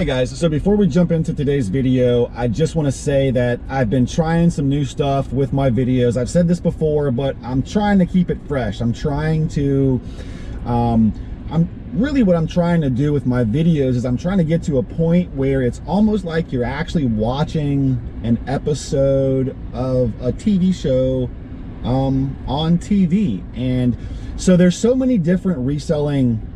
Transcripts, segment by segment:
Alright guys, so before we jump into today's video, I just want to say that I've been trying some new stuff with my videos. I've said this before, but I'm trying to keep it fresh. I'm trying to, what I'm trying to do with my videos is I'm trying to get to a point where it's almost like you're actually watching an episode of a TV show on TV. And so there's so many different reselling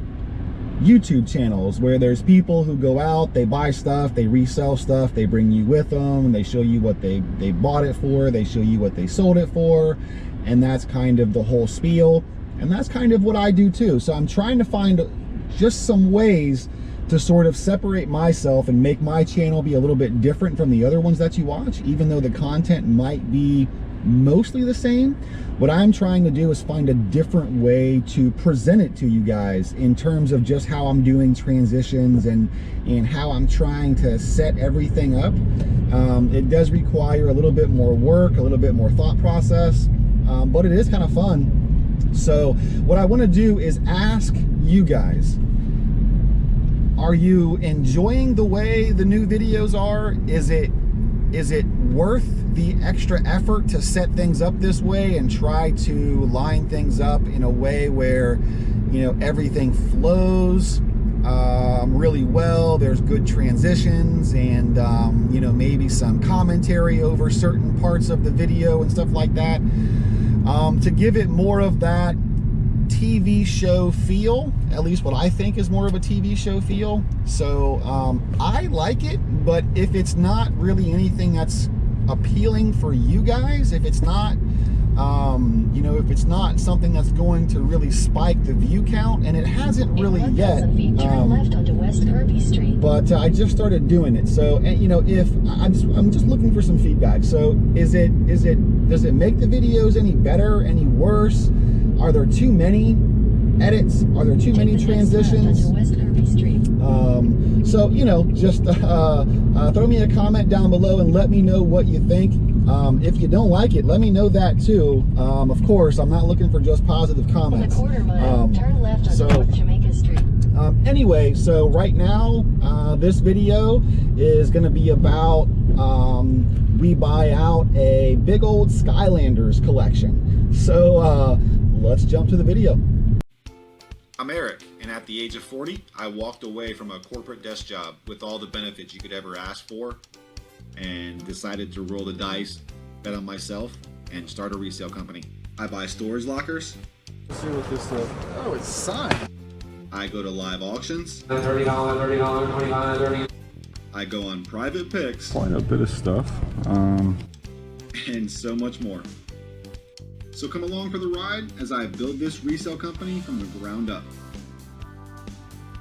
YouTube channels where there's people who go out, they buy stuff, they resell stuff, they bring you with them, they show you what they bought it for, they show you what they sold it for, and that's kind of the whole spiel. And that's kind of what I do too. So I'm trying to find just some ways to sort of separate myself and make my channel be a little bit different from the other ones that you watch, even though the content might be mostly the same. What I'm trying to do is find a different way to present it to you guys in terms of just how I'm doing transitions and how I'm trying to set everything up. It does require a little bit more work, a little bit more thought process, but it is kind of fun. So what I want to do is ask you guys, are you enjoying the way the new videos are? Is it worth the extra effort to set things up this way and try to line things up in a way where, you know, everything flows really well, there's good transitions, and you know, maybe some commentary over certain parts of the video and stuff like that, to give it more of that TV show feel, at least what I think is more of a TV show feel. So I like it, but if it's not really anything that's appealing for you guys, if it's not you know, if it's not something that's going to really spike the view count, and it hasn't really yet, turn left onto West Kirby Street. But I just started doing it. So, and, you know, if I'm just looking for some feedback. So does it make the videos any better, any worse? Are there too many edits? Are there too many transitions? So, you know, just throw me a comment down below and let me know what you think. If you don't like it, let me know that too. Of course, I'm not looking for just positive comments. In a quarter mile, turn left onto North Jamaica Street. Anyway, so right now, this video is going to be about we buy out a big old Skylanders collection. So let's jump to the video. I'm Eric, and at the age of 40, I walked away from a corporate desk job with all the benefits you could ever ask for, and decided to roll the dice, bet on myself, and start a resale company. I buy storage lockers. Let's see what this is. Oh, it's signed. I go to live auctions. $30, $30, $29, $30. I go on private picks. Quite a bit of stuff. And so much more. So come along for the ride as I build this resale company from the ground up.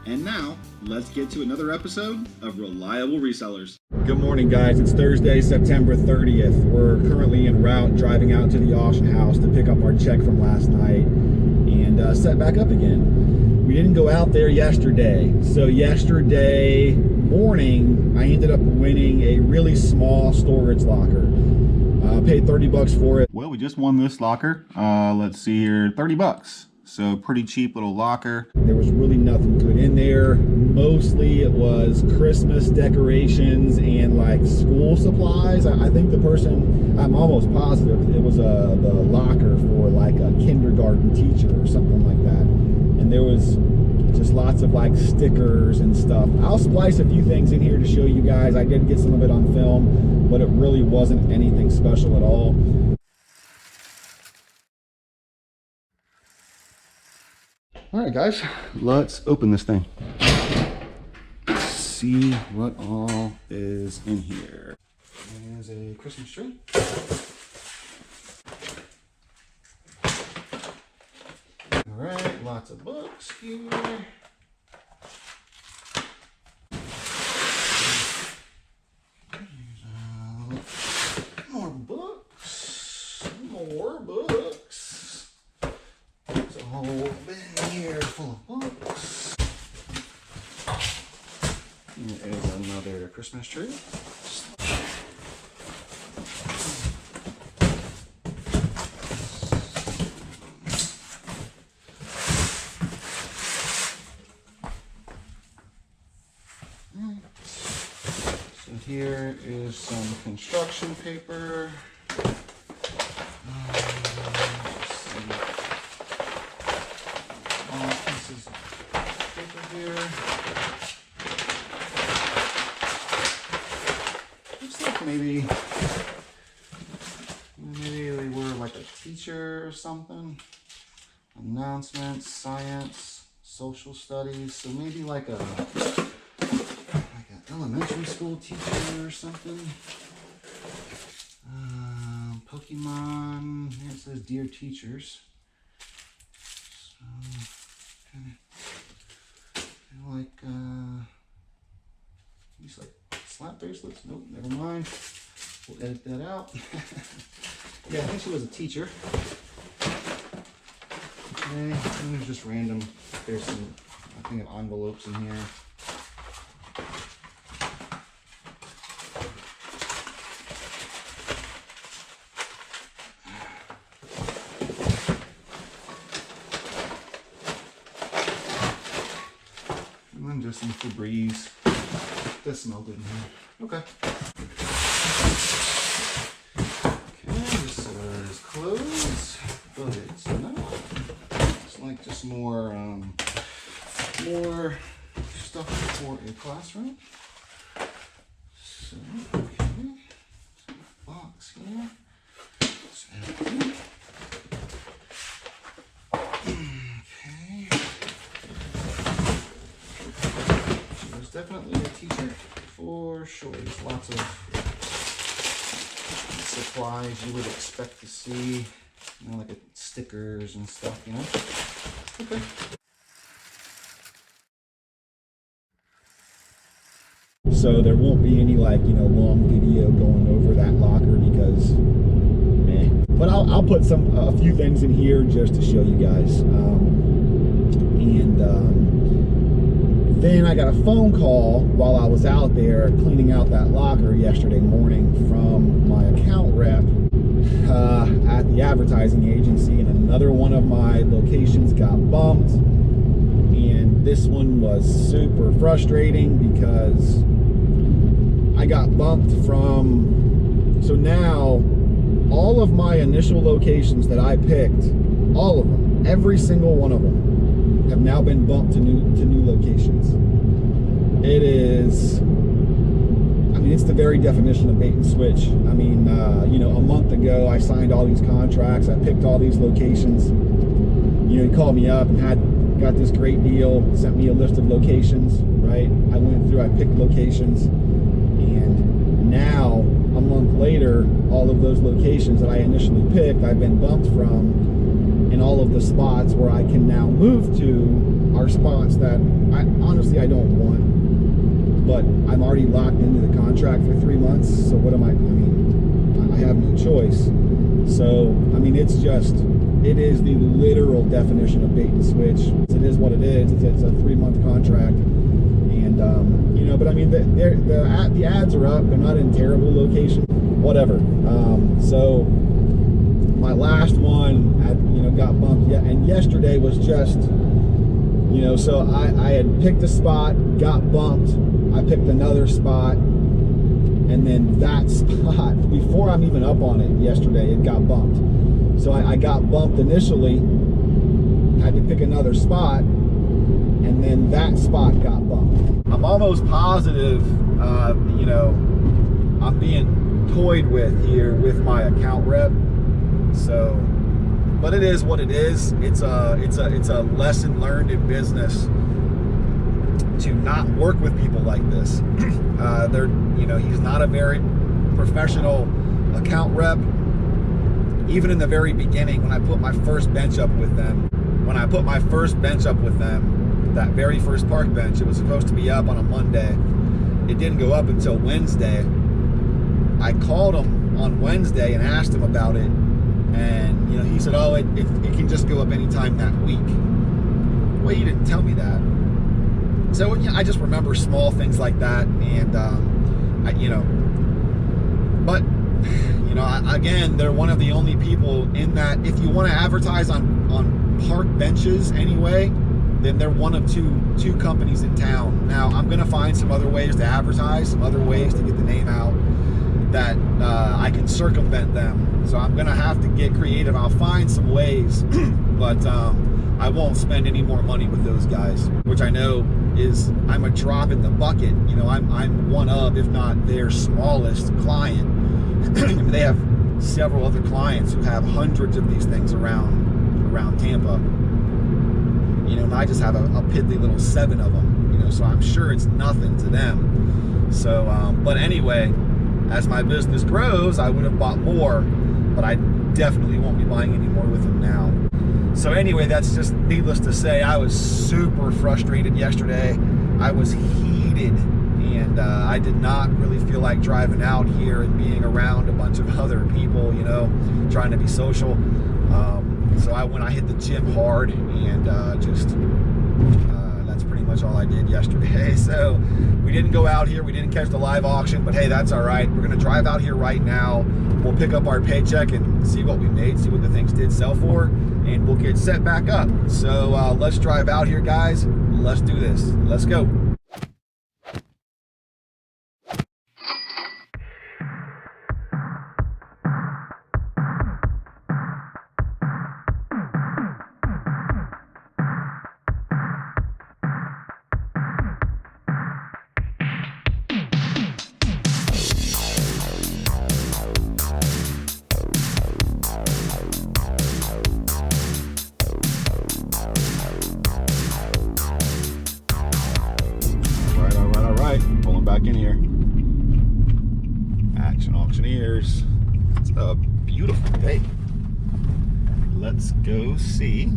And now, let's get to another episode of Reliable Resellers. Good morning, guys. It's Thursday, September 30th. We're currently en route driving out to the auction house to pick up our check from last night and set back up again. We didn't go out there yesterday. So yesterday morning, I ended up winning a really small storage locker. Paid 30 bucks for it. Well, we just won this locker. Let's see here, 30 bucks. So pretty cheap little locker. There was really nothing good in there. Mostly it was Christmas decorations and like school supplies. I think the person, I'm almost positive it was the locker for like a kindergarten teacher or something like that. And there was just lots of like stickers and stuff. I'll splice a few things in here to show you guys. I did get some of it on film, but it really wasn't anything special at all. All right, guys, let's open this thing. See what all is in here. There's a Christmas tree. All right, lots of books here. More books. More books. There's a whole bin here full of books. There is another Christmas tree. And here is some construction paper. Pieces of paper here. Looks like maybe they were like a teacher or something. Announcements, science, social studies. So maybe like an elementary school teacher or something. Pokemon. Here it says Dear Teachers. So kind of like these like slap bracelets. Nope, never mind. We'll edit that out. Yeah, I think she was a teacher. Okay, and there's just random. There's some, I think, envelopes in here. Just some Febreze. Does smell good in here. Okay. Okay, this is clothes, but it's not. It's like just more stuff for a classroom. So, okay. Box here. It's empty. Definitely a teacher for sure. There's lots of supplies you would expect to see, you know, like stickers and stuff, you know. Okay. So there won't be any like, you know, long video going over that locker because, meh. But I'll put a few things in here just to show you guys. Then I got a phone call while I was out there cleaning out that locker yesterday morning from my account rep at the advertising agency, and another one of my locations got bumped. And this one was super frustrating because I got bumped from, so now all of my initial locations that I picked, all of them, every single one of them, have now been bumped to new locations. It is, I mean, it's the very definition of bait and switch. I mean, you know, a month ago I signed all these contracts, I picked all these locations. You know, he called me up and got this great deal, sent me a list of locations, right? I went through, I picked locations, and now a month later, all of those locations that I initially picked, I've been bumped from. And all of the spots where I can now move to are spots that honestly I don't want, but I'm already locked into the contract for 3 months. So what am I mean, I have no choice. So I mean, it is the literal definition of bait and switch. It is what it is. It's a 3-month contract, and you know, but I mean, the ads are up. They're not in terrible location, whatever. So my last one got bumped, and yesterday was just, you know, so I had picked a spot, got bumped, I picked another spot, and then that spot, before I'm even up on it yesterday, it got bumped. So I got bumped initially, had to pick another spot, and then that spot got bumped. I'm almost positive, you know, I'm being toyed with here with my account rep. So, but it is what it is. It's a lesson learned in business to not work with people like this. You know, he's not a very professional account rep. Even in the very beginning, when I put my first bench up with them, that very first park bench, it was supposed to be up on a Monday. It didn't go up until Wednesday. I called him on Wednesday and asked him about it. And, you know, he said, oh, it can just go up anytime that week. Well, you didn't tell me that. So, you know, I just remember small things like that. And, you know, but, you know, again, they're one of the only people in that, if you want to advertise on park benches anyway, then they're one of two companies in town. Now, I'm gonna find some other ways to advertise, some other ways to get the name out that I can circumvent them. So I'm gonna have to get creative. I'll find some ways, but I won't spend any more money with those guys, which I know is, I'm a drop in the bucket. You know, I'm one of, if not their smallest client. They have several other clients who have hundreds of these things around Tampa. You know, and I just have a piddly little 7 of them. You know, so I'm sure it's nothing to them. So, but anyway, as my business grows, I would have bought more, but I definitely won't be buying any more with them now. So anyway, that's just needless to say, I was super frustrated yesterday. I was heated, and I did not really feel like driving out here and being around a bunch of other people, you know, trying to be social. So I hit the gym hard, and that's pretty much all I did yesterday. So we didn't go out here, we didn't catch the live auction, but hey, that's all right. We're gonna drive out here right now. We'll pick up our paycheck and see what we made, see what the things did sell for, and we'll get set back up. So let's drive out here, guys. Let's do this. Let's go. Pulling back in here. Action Auctioneers. It's a beautiful day. Let's go see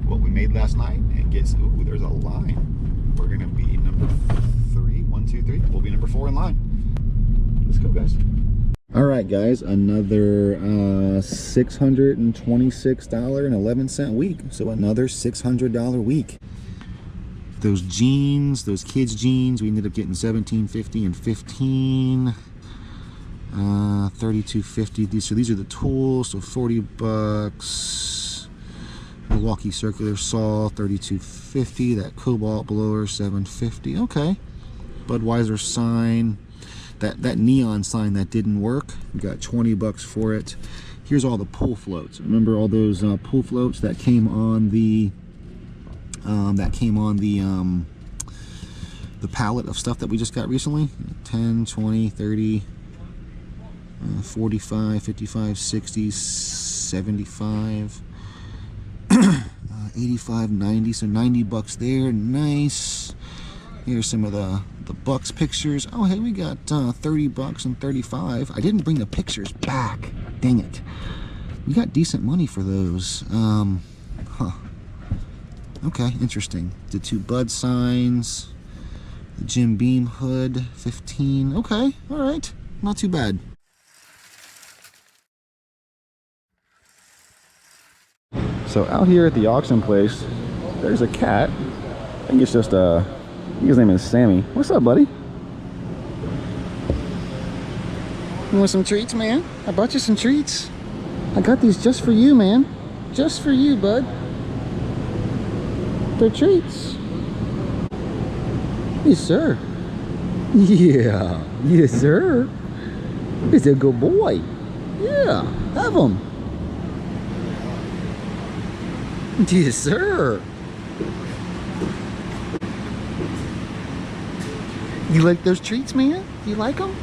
what we made last night and get, ooh, there's a line. We're gonna be number 3, 1, 2, 3. We'll be number 4 in line. Let's go, guys. All right, guys, another $626.11 week. So another $600 week. Those jeans, those kids jeans, we ended up getting $17.50 and $15, $32.50. These are the tools, so $40. Milwaukee circular saw, $32.50. That cobalt blower, $7.50. Okay. Budweiser sign, that neon sign that didn't work, we got $20 for it. Here's all the pool floats. Remember all those pool floats that came on the the pallet of stuff that we just got recently? 10, 20, 30, 45, 55, 60, 75, 85, 90, so $90 there. Nice. Here's some of the Bucks pictures. Oh, hey, we got $30 and $35. I didn't bring the pictures back. Dang it. We got decent money for those. Huh. Okay, interesting. The 2 Bud signs, the Jim Beam hood, 15. Okay, all right, not too bad. So out here at the auction place, there's a cat. I think it's just I think his name is Sammy. What's up, buddy? You want some treats, man? I bought you some treats. I got these just for you, man. Just for you, bud. They're treats. Yes, sir. Yeah. Yes, sir. He's a good boy. Yeah. Have them. Yes, sir. You like those treats, man? Do you like them?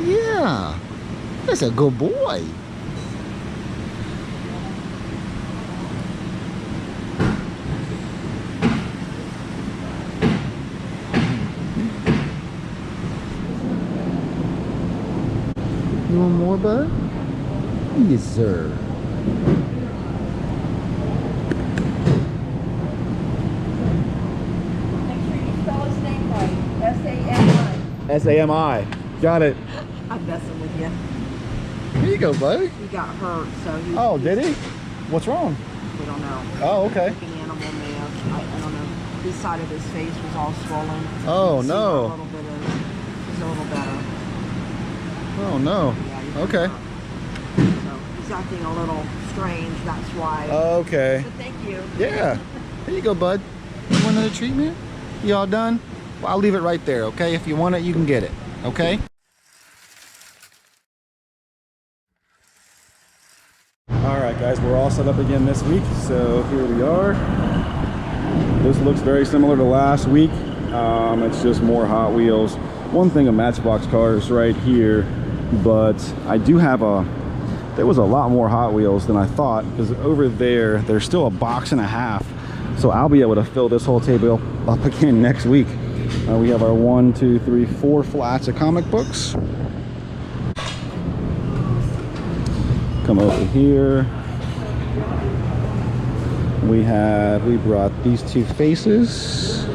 Yeah. That's a good boy. You want more, bud? Yes, sir. Make sure you spell his name right. S-A-M-I. S-A-M-I. Got it. I'm messing with you. Here you go, buddy. He got hurt, so he... Oh, did he? What's wrong? We don't know. Oh, okay. Like an animal may have, I don't know. This side of his face was all swollen. Oh, You can see no. a little bit of... He's a little better. Oh, no. Yeah, he's Okay. hurt. So he's acting a little strange. That's why. Okay. But thank you. Yeah. There you go, bud. You want another treat, man? You all done? Well, I'll leave it right there, okay? If you want it, you can get it, okay? All right, guys, we're all set up again this week, so here we are. This looks very similar to last week. It's just more Hot Wheels. One thing of Matchbox cars right here, but I do have there was a lot more Hot Wheels than I thought, because over there's still a box and a half. So I'll be able to fill this whole table up again next week. We have our 1, 2, 3, 4 flats of comic books. Come over here. We brought these two faces,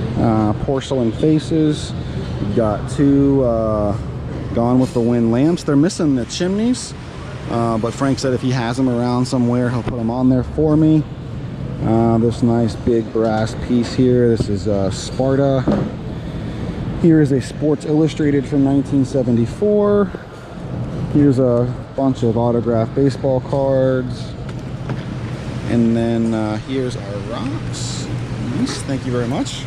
porcelain faces. We've got two Gone with the Wind lamps. They're missing the chimneys, but Frank said if he has them around somewhere, he'll put them on there for me. This nice big brass piece here. This is Sparta. Here is a Sports Illustrated from 1974. Here's a bunch of autographed baseball cards. And then here's our rocks. Nice, thank you very much.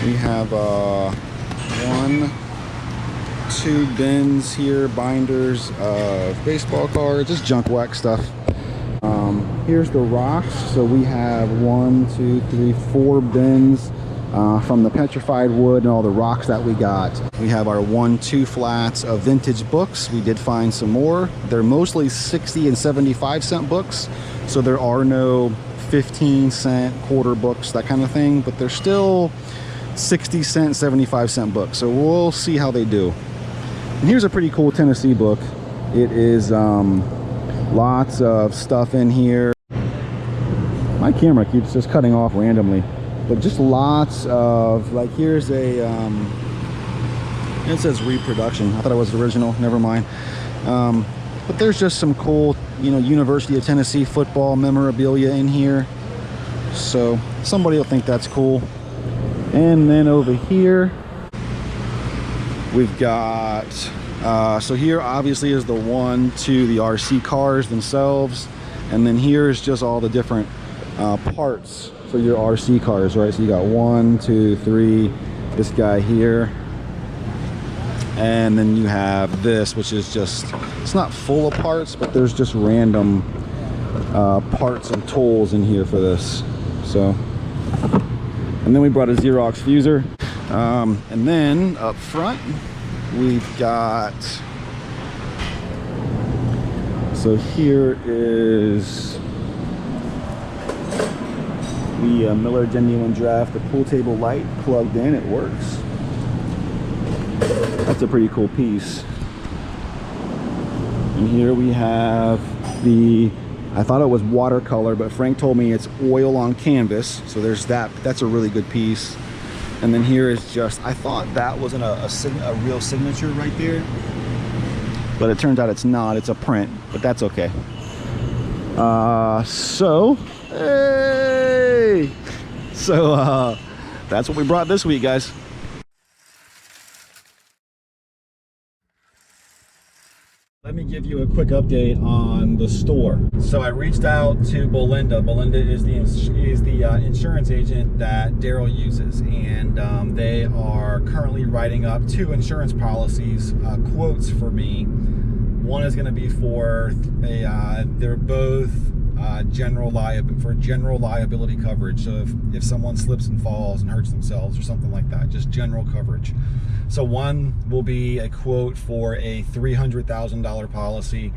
We have 1, 2 bins here, binders of baseball cards, just junk wax stuff. Here's the rocks. So we have 1, 2, 3, 4 bins from the petrified wood and all the rocks that we got. We have our 1, 2 flats of vintage books. We did find some more. They're mostly 60 and 75-cent books, so there are no 15-cent quarter books, that kind of thing, but they're still 60-cent, 75-cent books, so we'll see how they do. And here's a pretty cool Tennessee book. It is lots of stuff in here. My camera keeps just cutting off randomly, but just lots of, like, here's a it says reproduction. I thought it was original, never mind. But there's just some cool, you know, University of Tennessee football memorabilia in here, so somebody will think that's cool. And then over here we've got so here obviously is the 1, 2, the RC cars themselves, and then here's just all the different parts for your RC cars, right? So you got 1, 2, 3, this guy here, and then you have this, which is just, it's not full of parts, but there's just random parts and tools in here for this. So, and then we brought a Xerox fuser, and then up front we've got, so here is the Miller Genuine Draft, the pool table light plugged in, it works. That's a pretty cool piece. And here we have the, I thought it was watercolor, but Frank told me it's oil on canvas, so there's that. That's a really good piece. And then here is just, I thought that wasn't a real signature right there, but it turns out it's not. It's a print, but that's okay. So hey, so that's what we brought this week, guys. Let me give you a quick update on the store. So I reached out to Belinda. Belinda is the insurance agent that Daryl uses, and they are currently writing up 2 insurance policies, quotes for me. One is going to be for they're both general liability coverage. So if someone slips and falls and hurts themselves or something like that, just general coverage. So one will be a quote for a $300,000 policy,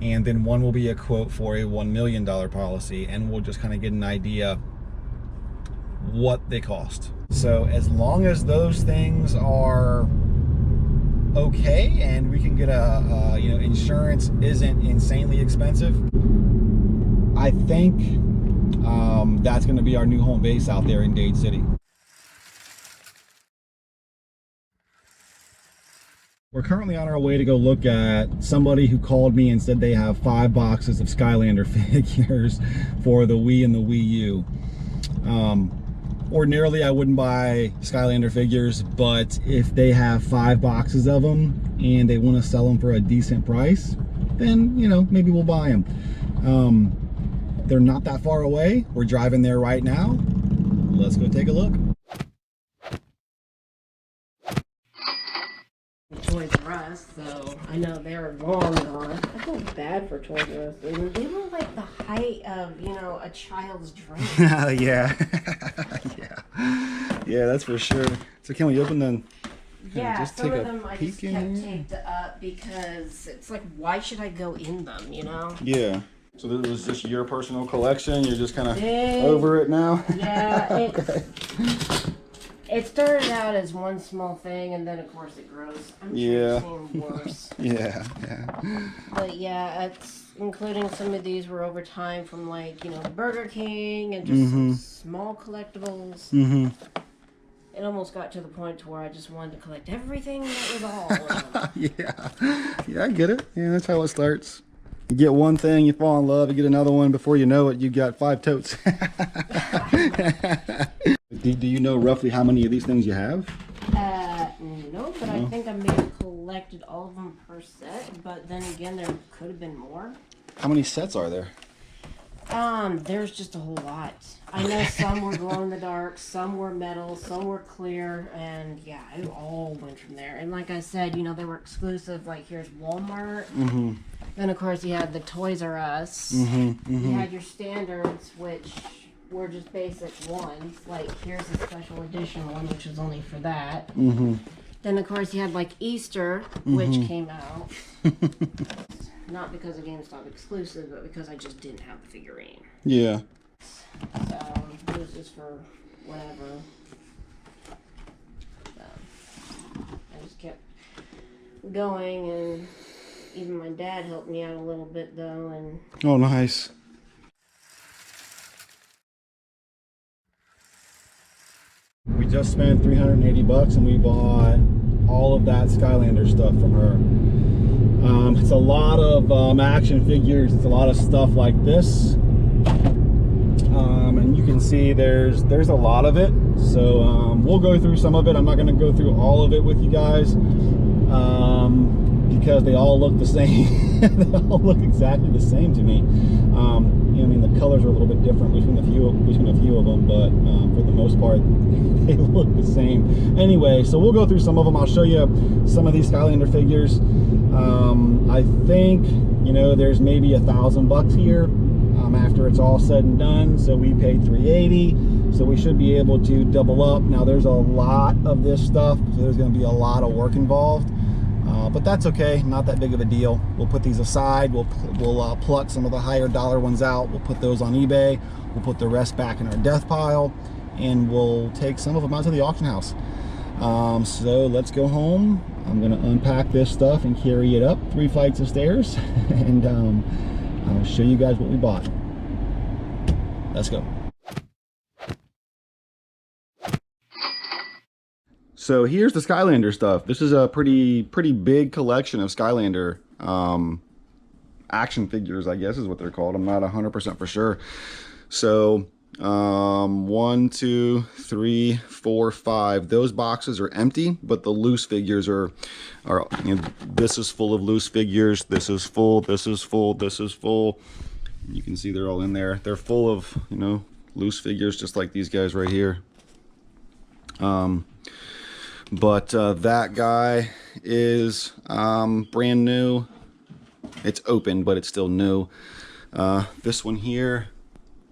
and then one will be a quote for a $1 million policy, and we'll just kind of get an idea what they cost. So as long as those things are okay and we can get a you know, insurance isn't insanely expensive, I think that's going to be our new home base out there in Dade City. We're currently on our way to go look at somebody who called me and said they have 5 boxes of Skylander figures for the Wii and the Wii U. Ordinarily I wouldn't buy Skylander figures, but if they have 5 boxes of them and they want to sell them for a decent price, then, you know, maybe we'll buy them. They're not that far away. We're driving there right now. Let's go take a look. Toys R Us, so I know they're long gone. I feel bad for Toys R Us. They were like the height of, you know, a child's dream. Yeah. Yeah, that's for sure. So can we open them? Yeah, just some take of a them I peek just in kept here? taped up because it's like, why should I go in them, you know? Yeah. So this was just your personal collection. You're just kind of It- over it now. Yeah, Okay. it started out as one small thing, and then of course it grows. I'm sure Yeah. it's seen worse. Yeah. But yeah, it's including some of these were over time from like, you know, Burger King and just some small collectibles. Mm-hmm. It almost got to the point to where I just wanted to collect everything that was all of them. Yeah, I get it. Yeah, that's how it starts. You get one thing, you fall in love, you get another one, before you know it, you got 5 totes. Do you know roughly how many of these things you have? No, but I think I may have collected all of them per set, but then again, there could have been more. How many sets are there? There's just a whole lot. I know some were glow in the dark, some were metal, some were clear, and yeah, it all went from there. And like I said, you know, they were exclusive. Like here's Walmart. Mm-hmm. Then of course you had the Toys R Us. You had your standards, which were just basic ones. Like here's a special edition one, which was only for that. Then of course you had like Easter, which came out. Not because of GameStop exclusive, but because I just didn't have the figurine. Yeah. So it was just for whatever. So I just kept going, and even my dad helped me out a little bit though. And Oh, nice. We just spent $380 and we bought all of that Skylanders stuff from her. It's a lot of action figures. It's a lot of stuff like this. And you can see there's a lot of it. So we'll go through some of it. I'm not going to go through all of it with you guys because they all look the same. They all look exactly the same to me. I mean, the colors are a little bit different between a few of them, but for the most part, they look the same. Anyway, so we'll go through some of them. I'll show you some of these Skylander figures. I think, you know, there's maybe $1,000 here after it's all said and done. So we paid $380, so we should be able to double up. Now there's a lot of this stuff, so there's going to be a lot of work involved. But that's okay, not that big of a deal. We'll put these aside. We'll pluck some of the higher dollar ones out. We'll put those on eBay. We'll put the rest back in our death pile, and we'll take some of them out to the auction house. So let's go home. I'm gonna unpack this stuff and carry it up 3 flights of stairs, and I'll show you guys what we bought. Let's go. So here's the Skylander stuff. This is a pretty big collection of Skylander action figures, I guess is what they're called. I'm not 100% for sure. So 1, 2, 3, 4, 5. Those boxes are empty, but the loose figures are you know, this is full of loose figures. This is full. This is full. This is full. You can see they're all in there. They're full of, you know, loose figures, just like these guys right here. But that guy is brand new. It's open, but it's still new. This one here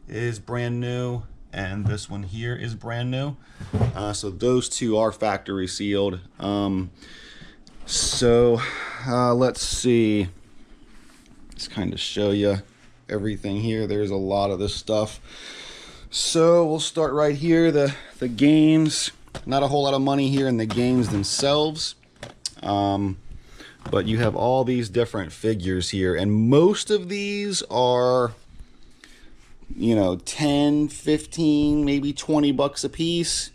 is brand new, and this one here is brand new. So those two are factory sealed. Let's see. Let's kind of show you everything here. There's a lot of this stuff. So we'll start right here. The games. Not a whole lot of money here in the games themselves, but you have all these different figures here, and most of these are, you know, 10, 15, maybe $20 a piece.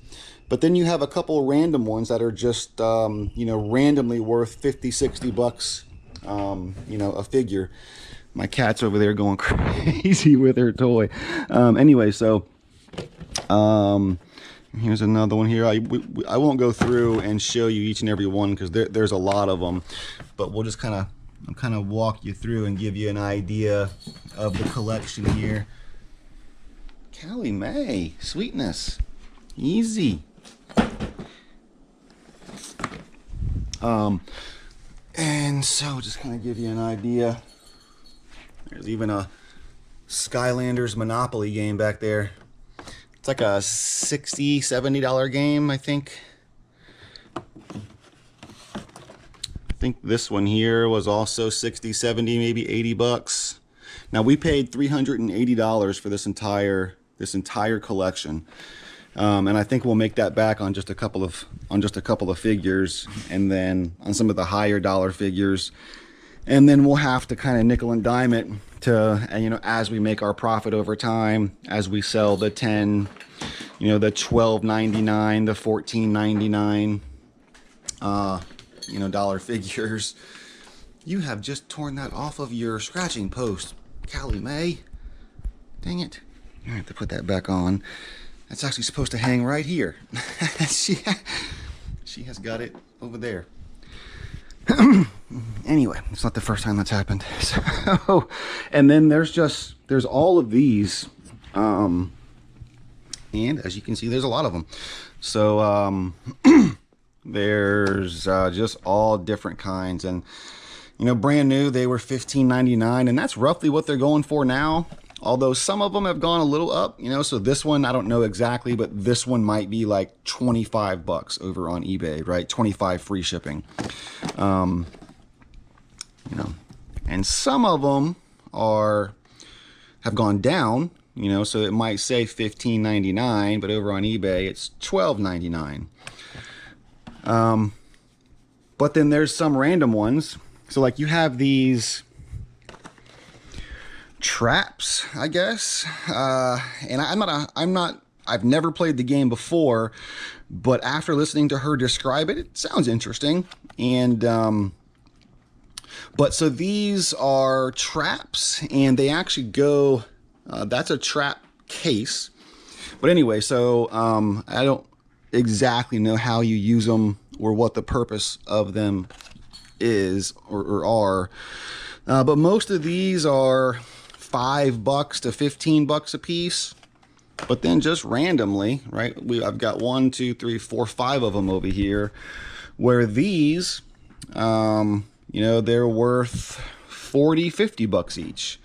But then you have a couple random ones that are just, you know, randomly worth 50, 60 bucks, you know, a figure. My cat's over there going crazy with her toy. Anyway, so, here's another one here. I won't go through and show you each and every one because there's a lot of them, but we'll just kind of I'll kind of walk you through and give you an idea of the collection here. Callie Mae, sweetness, easy. And so just kind of give you an idea. There's even a Skylanders Monopoly game back there. It's like a $60, $70 game, I think. I think this one here was also 60, 70, maybe 80 bucks. Now we paid $380 for this entire collection. And I think we'll make that back on just a couple of figures, and then on some of the higher dollar figures, and then we'll have to kind of nickel and dime it to, you know, as we make our profit over time, as we sell the 10, you know, the $12.99, the $14.99, you know, dollar figures. You have just torn that off of your scratching post, Callie Mae. Dang it! I have to put that back on. That's actually supposed to hang right here. she has got it over there. Anyway, it's not the first time that's happened. So, and then there's all of these, and as you can see, there's a lot of them. So there's just all different kinds, and you know, brand new they were $15.99, and that's roughly what they're going for now. Although some of them have gone a little up, you know, so this one, I don't know exactly, but this one might be like 25 bucks over on eBay, right? 25 free shipping. You know, and some of them have gone down, you know, so it might say $15.99, but over on eBay, it's $12.99. But then there's some random ones. So like you have these traps, I guess, and I've never played the game before, but after listening to her describe it, it sounds interesting. And but so these are traps, and they actually go, that's a trap case. But anyway, so I don't exactly know how you use them or what the purpose of them is or are, but most of these are $5 to $15 a piece. But then just randomly, right, I've got 1, 2, 3, 4, 5 of them over here, where these, you know, they're worth 40, 50 bucks each.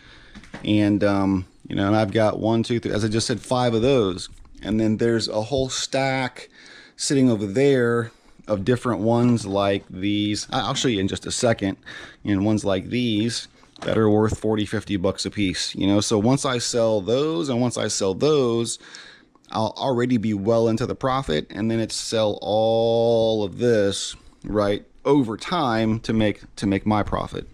And you know, and I've got 1, 2, 3, as I just said, 5 of those. And then there's a whole stack sitting over there of different ones like these. I'll show you in just a second. And ones like these that are worth 40, 50 bucks a piece, you know. So once I sell those and once I sell those, I'll already be well into the profit, and then it's sell all of this right over time to make my profit.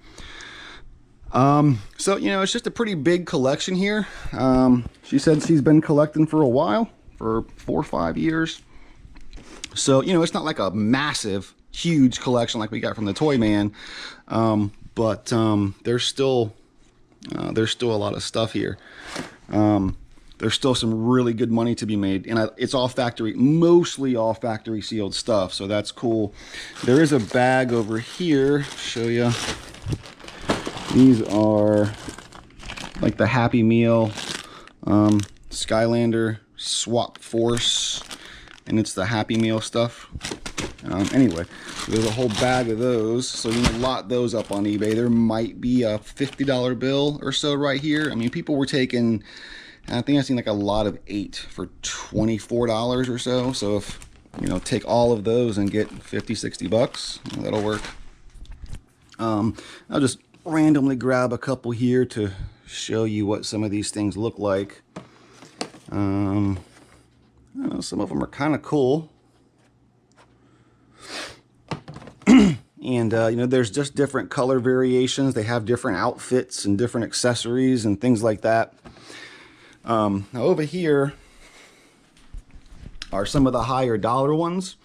So you know, it's just a pretty big collection here. She said she's been collecting for a while, for 4 or 5 years. So you know, it's not like a massive huge collection like we got from the Toy Man, but there's still a lot of stuff here. There's still some really good money to be made, and it's all factory, mostly all factory sealed stuff, so that's cool. There is a bag over here, show you. These are like the Happy Meal Skylander Swap Force, and it's the Happy Meal stuff. Anyway, there's a whole bag of those, so you can lot those up on eBay. There might be a $50 bill or so right here. I mean, people were taking, I think I've seen like a lot of 8 for $24 or so. So if, you know, take all of those and get 50, 60 bucks, that'll work. I'll just randomly grab a couple here to show you what some of these things look like. I don't know, some of them are kind of cool. And you know, there's just different color variations. They have different outfits and different accessories and things like that. Now over here are some of the higher dollar ones.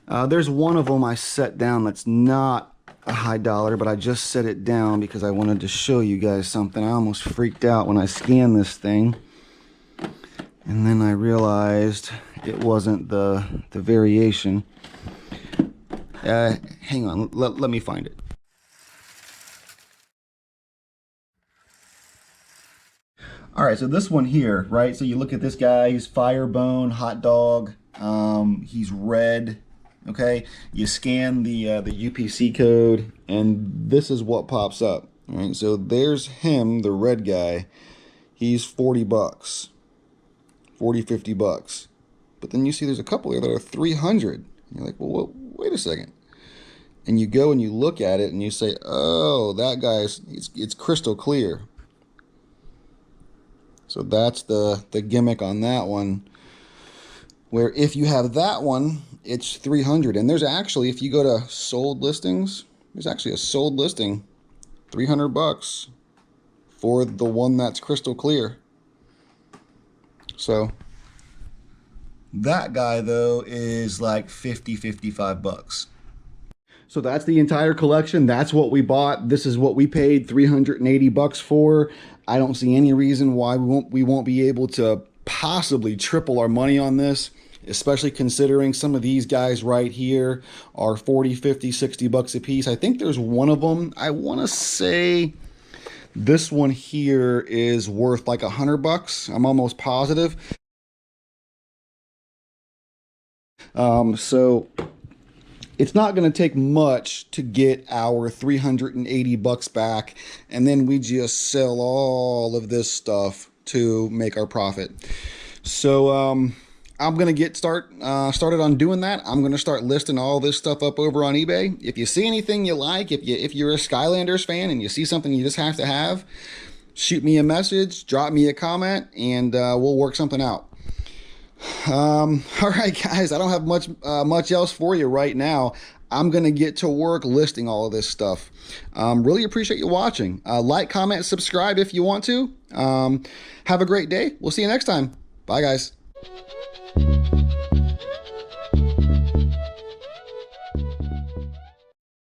There's one of them I set down that's not a high dollar, but I just set it down because I wanted to show you guys something. I almost freaked out when I scanned this thing, and then I realized it wasn't the variation. Hang on, let me find it. All right, so this one here, right? So you look at this guy, he's Firebone, hot dog. He's red, okay? You scan the UPC code, and this is what pops up, all right? So there's him, the red guy. He's 40 bucks, 40, 50 bucks. But then you see there's a couple there that are 300. And you're like, well, wait a second. And you go and you look at it and you say, oh, that guy's, it's crystal clear. So that's the gimmick on that one. Where if you have that one, it's 300. And there's actually, if you go to sold listings, there's actually a sold listing, 300 bucks for the one that's crystal clear. So that guy though is like 50, 55 bucks. So that's the entire collection. That's what we bought. This is what we paid 380 bucks for. I don't see any reason why we won't be able to possibly triple our money on this, especially considering some of these guys right here are 40, 50, 60 bucks a piece. I think there's one of them, I want to say this one here is worth like 100 bucks. I'm almost positive. So it's not going to take much to get our 380 bucks back, and then we just sell all of this stuff to make our profit. So I'm going to get started on doing that. I'm going to start listing all this stuff up over on eBay. If you see anything you like, if you're a Skylanders fan and you see something you just have to have, shoot me a message, drop me a comment, and we'll work something out. All right, guys, I don't have much else for you right now. I'm gonna get to work listing all of this stuff. Really appreciate you watching. Like, comment, subscribe if you want to. Have a great day. We'll see you next time. Bye, guys.